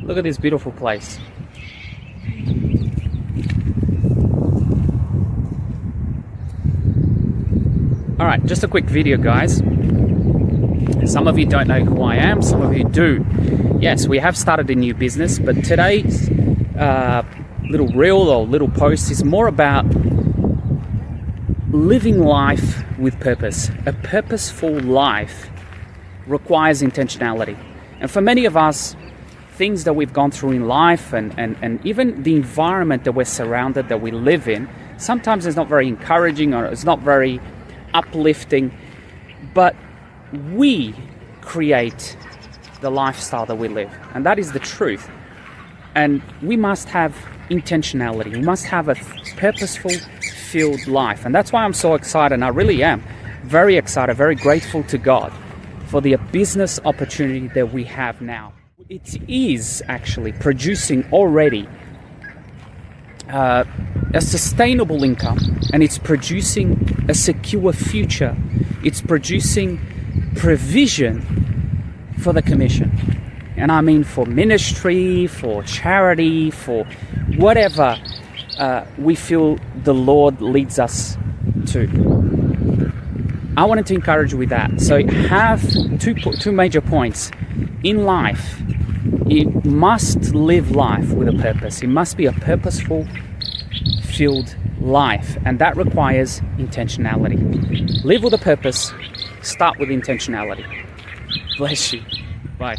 Look at this beautiful place. Alright, just a quick video, guys. Some of you don't know who I am, some of you do. Yes, we have started a new business, but today's little reel or little post is more about living life with purpose. A purposeful life requires intentionality. And for many of us, things that we've gone through in life and even the environment that we're surrounded, that we live in, sometimes it's not very encouraging or it's not very uplifting, but we create the lifestyle that we live, and that is the truth. And we must have intentionality. We must have a purposeful, filled life, and that's why I'm so excited. And I really am very excited, very grateful to God for the business opportunity that we have now. It is actually producing already a sustainable income, and it's producing a secure future. It's producing provision for the commission. And I mean for ministry, for charity, for whatever we feel the Lord leads us to. I wanted to encourage you with that. So have two major points. In life, you must live life with a purpose. It must be a purposeful, filled life, and that requires intentionality. Live with a purpose, start with intentionality. Bless you. Bye.